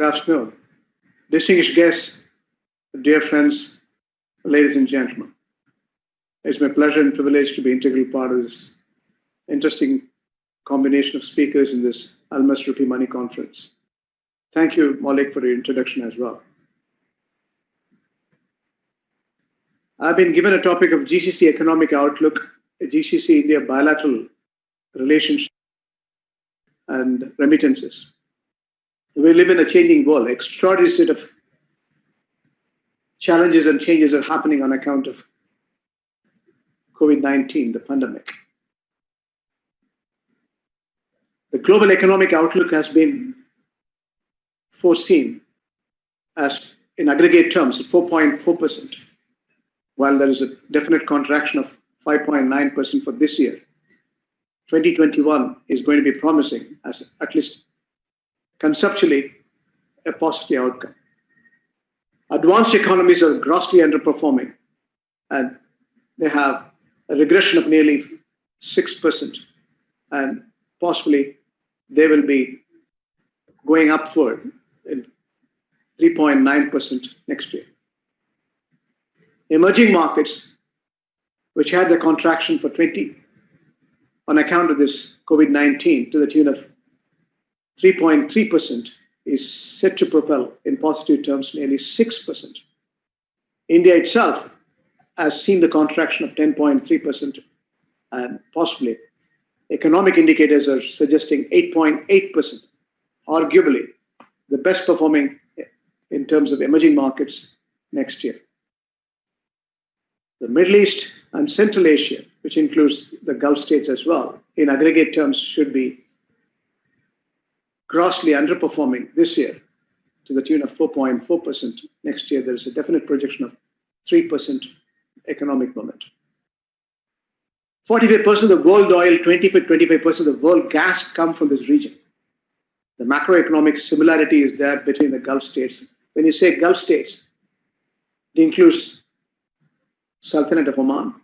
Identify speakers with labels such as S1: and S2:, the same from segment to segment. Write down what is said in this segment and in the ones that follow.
S1: afternoon. Distinguished guests, dear friends, ladies and gentlemen. It's my pleasure and privilege to be an integral part of this interesting combination of speakers in this Almus Rupee Money Conference. Thank you, Malik, for your introduction as well. I've been given a topic of GCC economic outlook, a GCC-India bilateral relationship, and remittances. We live in a changing world. Extraordinary set of challenges and changes are happening on account of COVID-19, the pandemic. The global economic outlook has been foreseen as, in aggregate terms, 4.4%, while there is a definite contraction of 5.9% for this year. 2021 is going to be promising as at least conceptually a positive outcome. Advanced economies are grossly underperforming, and they have a regression of nearly 6%, and possibly they will be going upward in 3.9% next year. Emerging markets, which had the contraction for 20 on account of this COVID-19 to the tune of 3.3%, is set to propel in positive terms nearly 6%. India itself has seen the contraction of 10.3%, and possibly economic indicators are suggesting 8.8%, arguably the best performing in terms of emerging markets next year. The Middle East and Central Asia, which includes the Gulf states as well, in aggregate terms should be grossly underperforming this year to the tune of 4.4%. Next year, there is a definite projection of 3% economic momentum. 45% of the world oil, 25% of the world gas come from this region. The macroeconomic similarity is there between the Gulf states. When you say Gulf states, it includes Sultanate of Oman,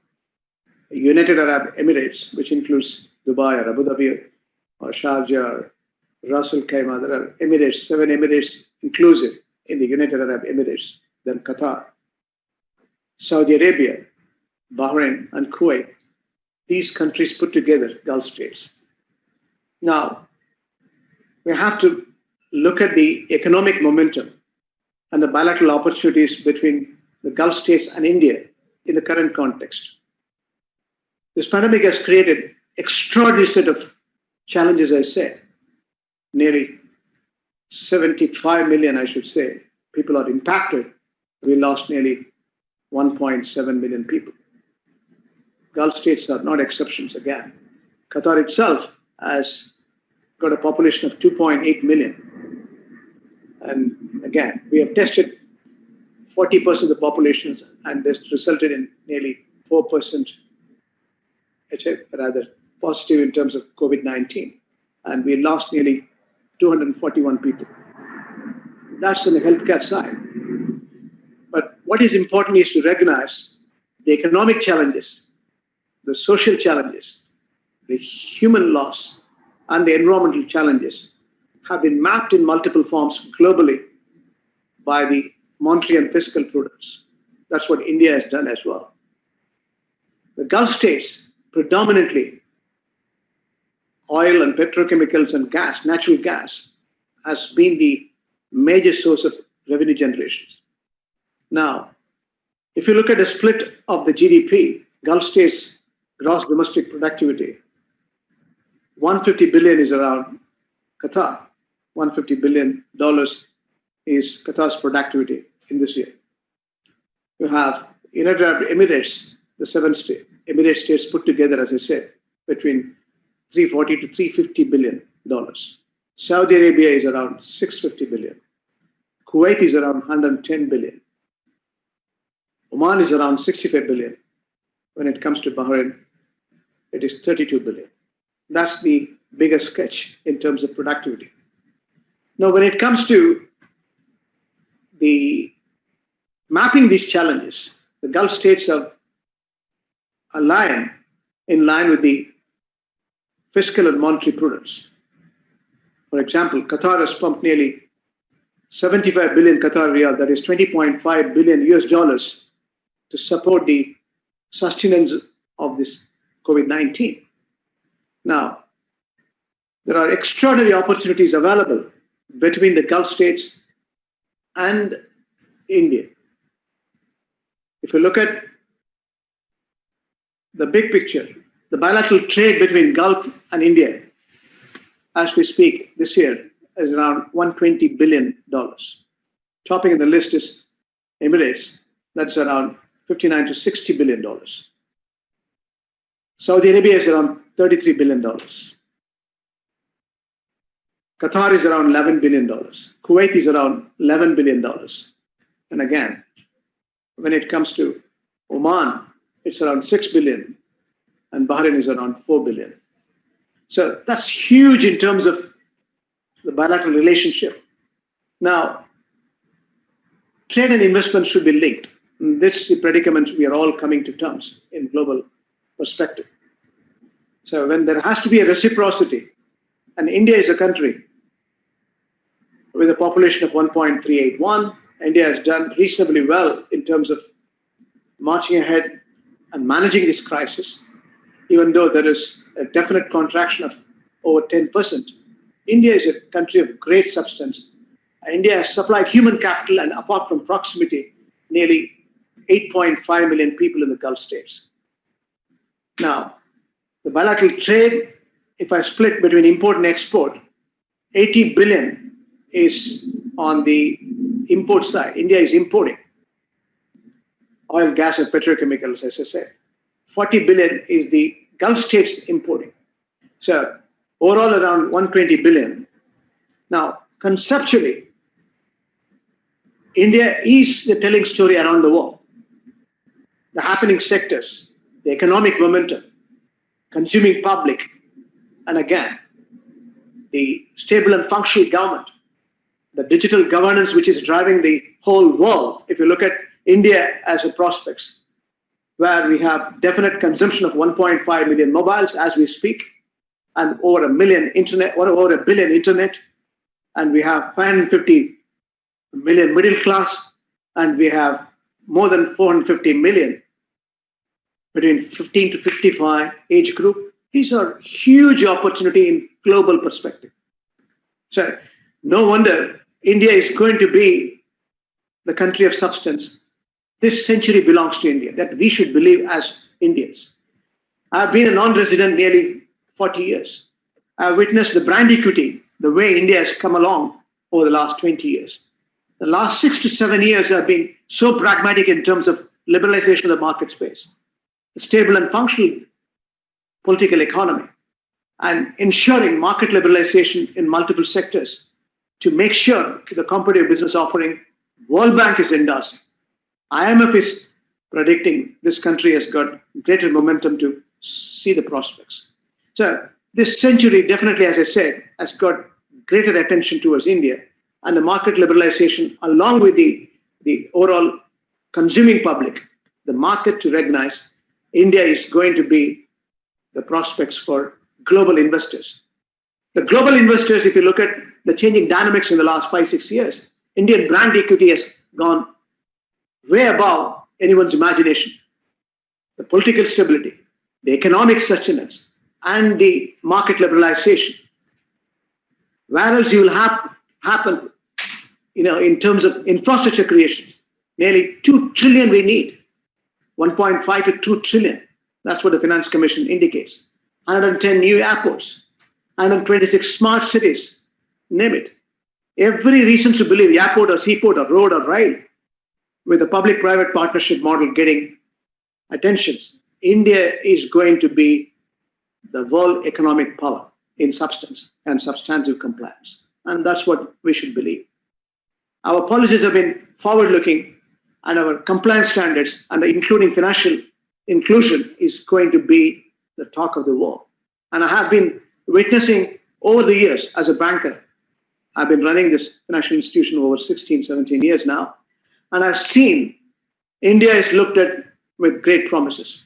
S1: United Arab Emirates, which includes Dubai or Abu Dhabi or Sharjah or Ras Al Khaimah. There are Emirates, 7 Emirates inclusive in the United Arab Emirates, then Qatar, Saudi Arabia, Bahrain, and Kuwait. These countries put together, Gulf states. Now, we have to look at the economic momentum and the bilateral opportunities between the Gulf states and India in the current context. This pandemic has created extraordinary set of challenges, I said. Nearly 75 million, I should say, people are impacted. We lost nearly 1.7 million people. Gulf states are not exceptions again. Qatar itself has got a population of 2.8 million. And again, we have tested 40% of the populations, and this resulted in nearly 4%, rather positive in terms of COVID-19. And we lost nearly 241 people. That's on the healthcare side. But what is important is to recognize the economic challenges, the social challenges, the human loss, and the environmental challenges have been mapped in multiple forms globally by the monetary and fiscal prudence. That's what India has done as well. The Gulf states, predominantly oil and petrochemicals and gas, natural gas, has been the major source of revenue generations. Now, if you look at a split of the GDP, Gulf states' gross domestic productivity, 150 billion is around Qatar. $150 billion is Qatar's productivity in this year. You have United Arab Emirates, the 7 Emirate states put together, as I said, between 340 to 350 billion dollars. Saudi Arabia is around 650 billion. Kuwait is around 110 billion. Oman is around 65 billion. When it comes to Bahrain, it is 32 billion. That's the biggest sketch in terms of productivity. Now, when it comes to the mapping these challenges, the Gulf states are aligned in line with the fiscal and monetary prudence. For example, Qatar has pumped nearly 75 billion Qatar riyal, that is 20.5 billion US dollars, to support the sustenance of this COVID-19. Now, there are extraordinary opportunities available between the Gulf states and India. If you look at the big picture, the bilateral trade between Gulf and India, as we speak this year, is around $120 billion. Topping in the list is Emirates, that's around $59 to $60 billion. Saudi Arabia is around $33 billion. Qatar is around $11 billion. Kuwait is around $11 billion. And again, when it comes to Oman, it's around $6 billion. And Bahrain is around $4 billion. So that's huge in terms of the bilateral relationship. Now, trade and investment should be linked. And this is the predicament we are all coming to terms in global perspective. So when there has to be a reciprocity, and India is a country with a population of 1.381, India has done reasonably well in terms of marching ahead and managing this crisis, even though there is a definite contraction of over 10%. India is a country of great substance. India has supplied human capital, and apart from proximity, nearly 8.5 million people in the Gulf states. Now, the bilateral trade, if I split between import and export, 80 billion is on the import side. India is importing oil, gas, and petrochemicals, as I said. 40 billion is the Gulf states importing. So overall around 120 billion. Now, conceptually, India is the telling story around the world. The happening sectors, the economic momentum, consuming public, and again, the stable and functional government, the digital governance which is driving the whole world. If you look at India as a prospects, where we have definite consumption of 1.5 million mobiles as we speak, and over a billion internet, and we have 550 million middle class, and we have more than 450 million between 15 to 55 age group. These are huge opportunity in global perspective. So no wonder India is going to be the country of substance. This century belongs to India, that we should believe as Indians. I've been a non-resident nearly 40 years. I've witnessed the brand equity, the way India has come along over the last 20 years. The last 6 to 7 years have been so pragmatic in terms of liberalization of the market space, the stable and functional political economy, and ensuring market liberalization in multiple sectors to make sure the competitive business offering. World Bank is endorsing. IMF is predicting this country has got greater momentum to see the prospects. So this century definitely, as I said, has got greater attention towards India, and the market liberalization along with the overall consuming public, the market to recognize India is going to be the prospects for global investors. The global investors, if you look at the changing dynamics in the last 5-6 years, Indian brand equity has gone way above anyone's imagination. The political stability, the economic sustenance, and the market liberalization. Whereas you will happen, in terms of infrastructure creation, nearly 2 trillion we need, 1.5 to 2 trillion. That's what the Finance Commission indicates. 110 new airports, 126 smart cities, name it. Every reason to believe airport or seaport or road or rail, with the public-private partnership model getting attention, India is going to be the world economic power in substance and substantive compliance. And that's what we should believe. Our policies have been forward-looking, and our compliance standards, and including financial inclusion, is going to be the talk of the world. And I have been witnessing over the years as a banker. I've been running this financial institution over 16, 17 years now. And I've seen India is looked at with great promises.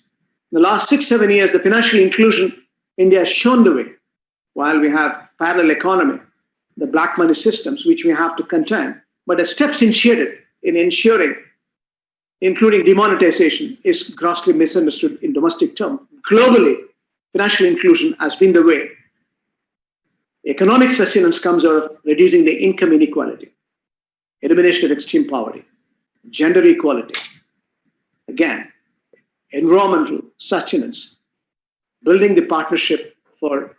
S1: In the last 6-7 years, the financial inclusion, India has shown the way. While we have parallel economy, the black money systems, which we have to contend, But the steps initiated in ensuring, including demonetization, is grossly misunderstood in domestic terms. Globally, financial inclusion has been the way. Economic sustenance comes out of reducing the income inequality, elimination of extreme poverty, gender equality, again, environmental sustenance, building the partnership for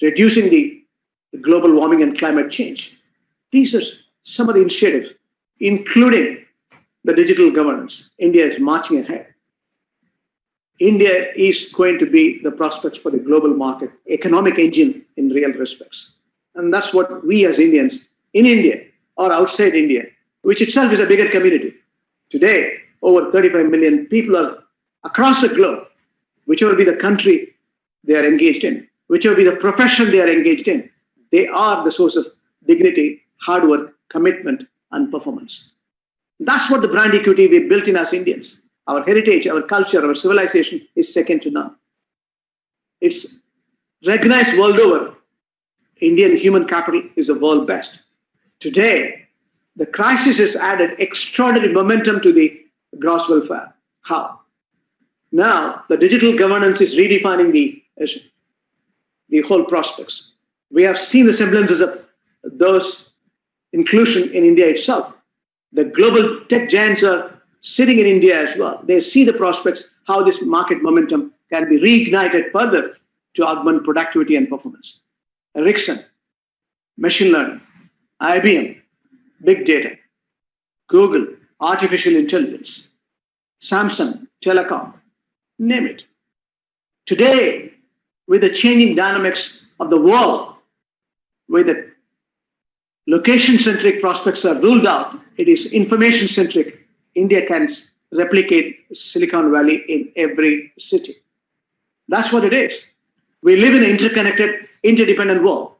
S1: reducing the global warming and climate change. These are some of the initiatives, including the digital governance. India is marching ahead. India is going to be the prospects for the global market, economic engine in real respects. And that's what we as Indians in India or outside India, which itself is a bigger community. Today, over 35 million people are across the globe, whichever be the country they are engaged in, whichever be the profession they are engaged in, they are the source of dignity, hard work, commitment, and performance. That's what the brand equity we built in as Indians. Our heritage, our culture, our civilization is second to none. It's recognized world over. Indian human capital is the world best. Today, the crisis has added extraordinary momentum to the gross welfare. How? Now, the digital governance is redefining the whole prospects. We have seen the semblances of those inclusion in India itself. The global tech giants are sitting in India as well. They see the prospects, how this market momentum can be reignited further to augment productivity and performance. Ericsson, machine learning, IBM, big data, Google, artificial intelligence, Samsung, telecom, name it. Today, with the changing dynamics of the world, where the location-centric prospects are ruled out, it is information-centric. India can replicate Silicon Valley in every city. That's what it is. We live in an interconnected, interdependent world.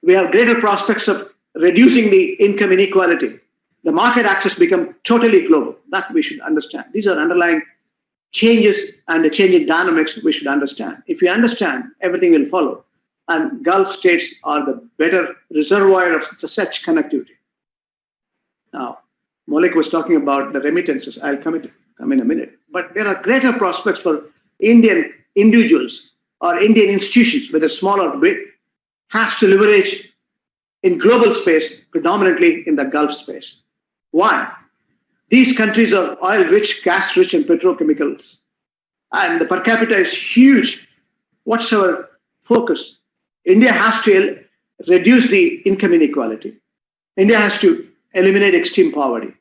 S1: We have greater prospects of reducing the income inequality. The market access become totally global. That we should understand. These are underlying changes and the changing dynamics we should understand. If we understand, everything will follow. And Gulf states are the better reservoir of such connectivity. Now, Maulik was talking about the remittances. I'll come in a minute. But there are greater prospects for Indian individuals or Indian institutions, whether small or big, has to leverage in global space, predominantly in the Gulf space. Why? These countries are oil-rich, gas-rich, and petrochemicals. And the per capita is huge. What's our focus? India has to reduce the income inequality. India has to eliminate extreme poverty.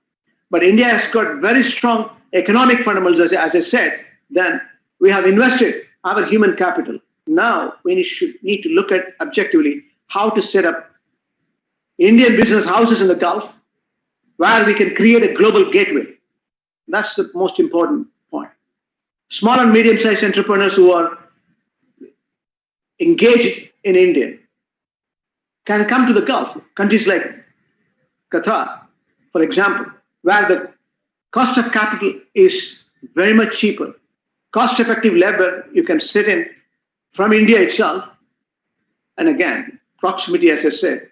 S1: But India has got very strong economic fundamentals, as I said. Then we have invested our human capital. Now we need to look at objectively how to set up Indian business houses in the Gulf, where we can create a global gateway. That's the most important point. Small and medium-sized entrepreneurs who are engaged in India can come to the Gulf, countries like Qatar, for example, where the cost of capital is very much cheaper. Cost-effective labor you can sit in from India itself. And again, proximity, as I said,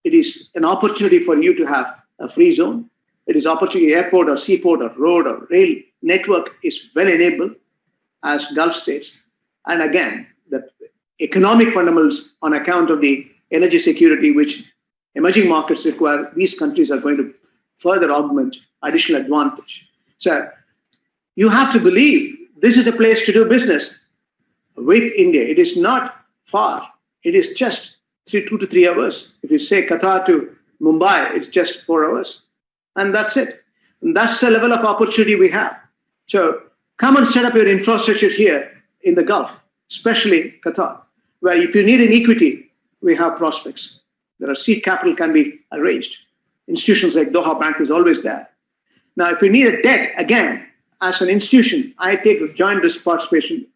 S1: it is an opportunity for you to have a free zone. It is opportunity, airport or seaport or road or rail network is well enabled as Gulf states. And again, the economic fundamentals on account of the energy security which emerging markets require, these countries are going to further augment additional advantage. So you have to believe this is a place to do business with India. It is not far. It is just 2 to 3 hours. If you say Qatar to Mumbai, it's just 4 hours. And that's it. And that's the level of opportunity we have. So come and set up your infrastructure here in the Gulf, especially Qatar, where if you need an equity, we have prospects. There are seed capital can be arranged. Institutions like Doha Bank is always there. Now, if you need a debt, again, as an institution, I take joint risk participation,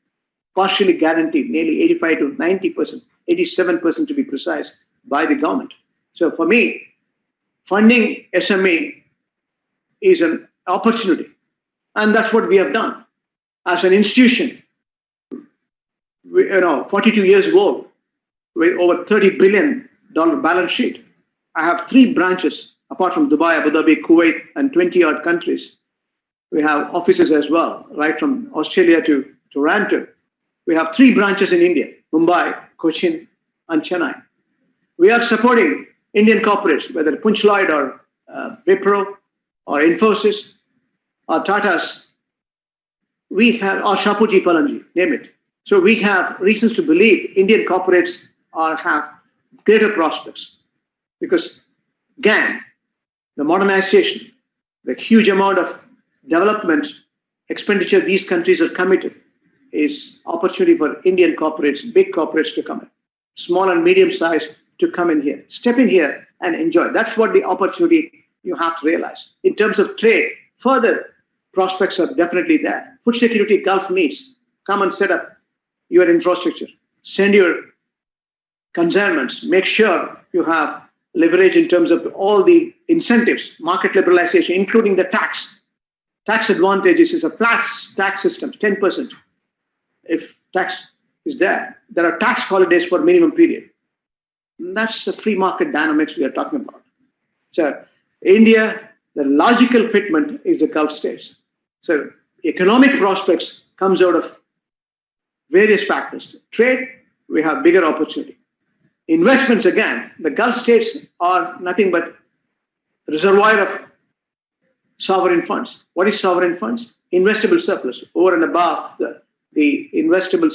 S1: partially guaranteed, nearly 85 to 90%, 87% to be precise, by the government. So for me, funding SME is an opportunity. And that's what we have done. As an institution, 42 years old, with over $30 billion balance sheet. I have 3 branches apart from Dubai, Abu Dhabi, Kuwait, and 20-odd countries. We have offices as well, right from Australia to Toronto. We have 3 branches in India, Mumbai, Cochin, and Chennai. We are supporting Indian corporates, whether Punch Lloyd or Wipro or Infosys or Tata's. We have, or Shapoorji Pallonji, name it. So we have reasons to believe Indian corporates have greater prospects because, again, the modernization, the huge amount of development expenditure these countries are committed is opportunity for Indian corporates, big corporates to come in, small and medium size to come in here, step in here and enjoy. That's what the opportunity you have to realize. In terms of trade, further prospects are definitely there. Food security Gulf needs. Come and set up your infrastructure. Send your consignments. Make sure you have leverage in terms of all the incentives, market liberalization, including the tax. Tax advantages is a flat tax system, 10%. If tax is there are tax holidays for minimum period. That's the free market dynamics we are talking about. So India, the logical fitment is the Gulf states. So economic prospects comes out of various factors. Trade, we have bigger opportunity. Investments, again, the Gulf states are nothing but reservoir of sovereign funds. What is sovereign funds? Investable surplus. Over and above the investable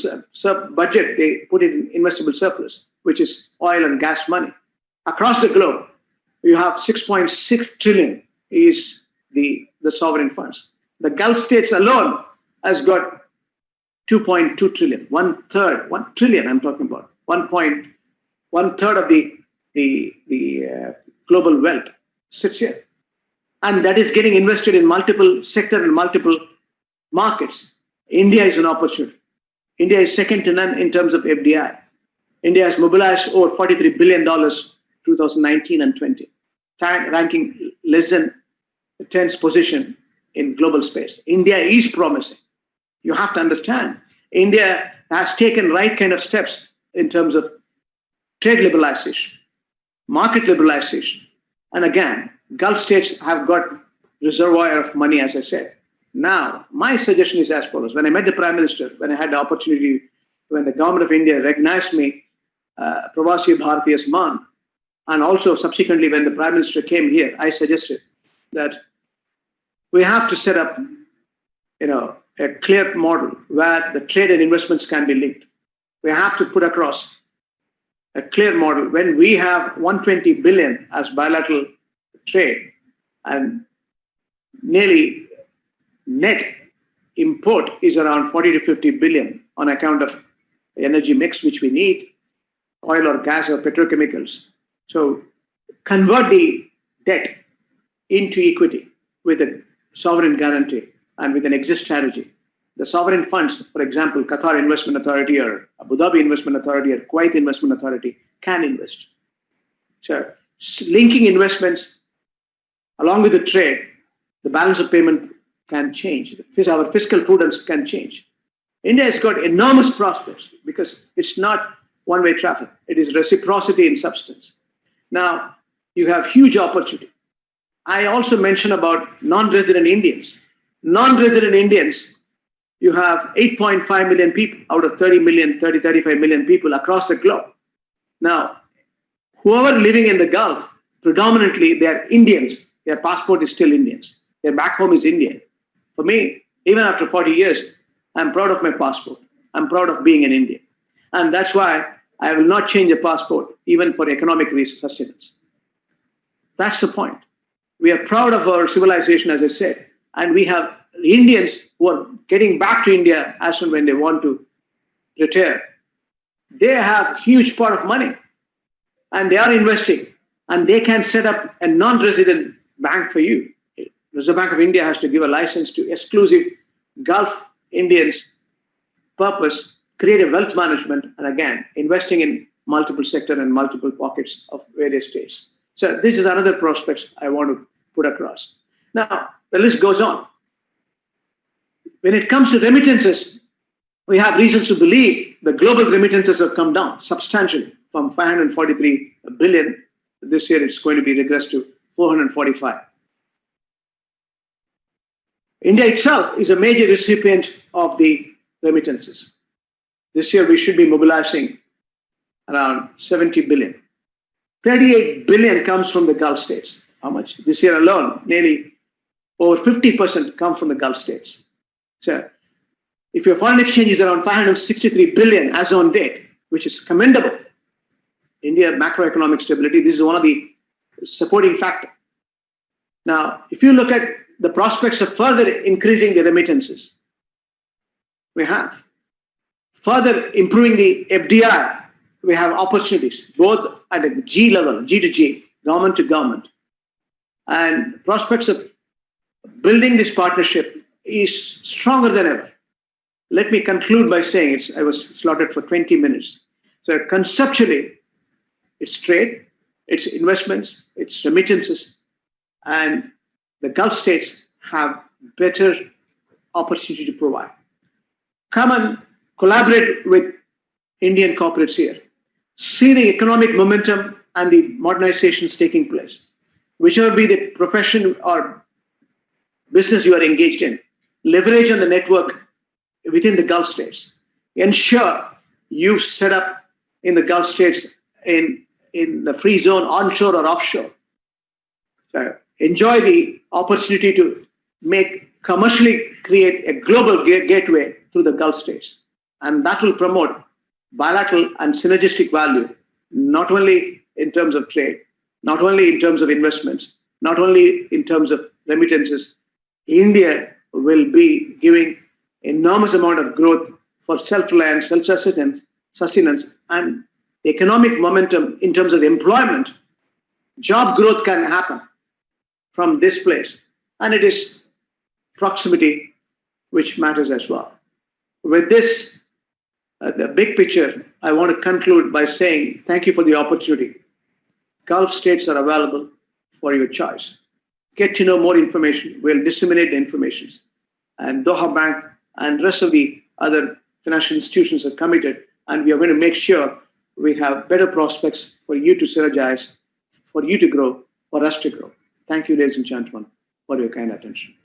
S1: budget, they put it in investable surplus, which is oil and gas money. Across the globe, you have 6.6 trillion is the sovereign funds. The Gulf states alone has got 2.2 trillion, 1/3, 1 trillion I'm talking about, 1/3 of the global wealth sits here. And that is getting invested in multiple sector and multiple markets. India is an opportunity. India is second to none in terms of FDI. India has mobilized over $43 billion 2019 and 20, ranking less than 10th position in global space. India is promising. You have to understand, India has taken right kind of steps in terms of trade liberalization, market liberalization. And again, Gulf states have got reservoir of money, as I said. Now, my suggestion is as follows. When I met the Prime Minister, when I had the opportunity, when the government of India recognized me, Pravasi Bharatiya's man, and also subsequently when the Prime Minister came here, I suggested that we have to set up, a clear model where the trade and investments can be linked. We have to put across a clear model. When we have 120 billion as bilateral trade and nearly net import is around 40 to 50 billion on account of the energy mix which we need, oil or gas or petrochemicals. So convert the debt into equity with a sovereign guarantee and with an exit strategy. The sovereign funds, for example, Qatar Investment Authority or Abu Dhabi Investment Authority or Kuwait Investment Authority can invest. So linking investments along with the trade, the balance of payment can change. Our fiscal prudence can change. India has got enormous prospects because it's not one-way traffic. It is reciprocity in substance. Now, you have huge opportunity. I also mentioned about non-resident Indians. Non-resident Indians, you have 8.5 million people out of 35 million people across the globe. Now, whoever living in the Gulf, predominantly they are Indians. Their passport is still Indians. Their back home is Indian. For me, even after 40 years, I'm proud of my passport. I'm proud of being an Indian. And that's why I will not change a passport, even for economic sustenance. That's the point. We are proud of our civilization, as I said, and we have Indians who are getting back to India as and when they want to retire. They have huge pot of money, and they are investing, and they can set up a non-resident bank for you. Reserve Bank of India has to give a license to exclusive Gulf Indians purpose, create a wealth management, and again, investing in multiple sector and multiple pockets of various states. So this is another prospect I want to put across. Now, the list goes on. When it comes to remittances, we have reasons to believe the global remittances have come down substantially from 543 billion. This year it's going to be regressed to 445. India itself is a major recipient of the remittances. This year we should be mobilizing around 70 billion. 38 billion comes from the Gulf states. How much? This year alone, nearly over 50% come from the Gulf states. So if your foreign exchange is around 563 billion as on date, which is commendable, India macroeconomic stability, this is one of the supporting factors. Now, if you look at the prospects of further increasing the remittances, we have further improving the FDI, we have opportunities both at a G level, G to G, government to government, and prospects of building this partnership is stronger than ever. Let me conclude by saying I was slotted for 20 minutes. So conceptually, it's trade, it's investments, it's remittances, and the Gulf states have better opportunity to provide. Come and collaborate with Indian corporates here. See the economic momentum and the modernizations taking place. Whichever be the profession or business you are engaged in, leverage on the network within the Gulf states. Ensure you set up in the Gulf states in the free zone, onshore or offshore. So enjoy the opportunity to commercially create a global gateway through the Gulf states. And that will promote bilateral and synergistic value, not only in terms of trade, not only in terms of investments, not only in terms of remittances. India will be giving enormous amount of growth for self-reliance, self-sustenance, and economic momentum in terms of employment. Job growth can happen from this place, and it is proximity which matters as well. With this, the big picture, I want to conclude by saying thank you for the opportunity. Gulf states are available for your choice. Get to know more information. We'll disseminate the information. And Doha Bank and rest of the other financial institutions are committed, and we are going to make sure we have better prospects for you to synergize, for you to grow, for us to grow. Thank you, ladies and gentlemen, for your kind attention.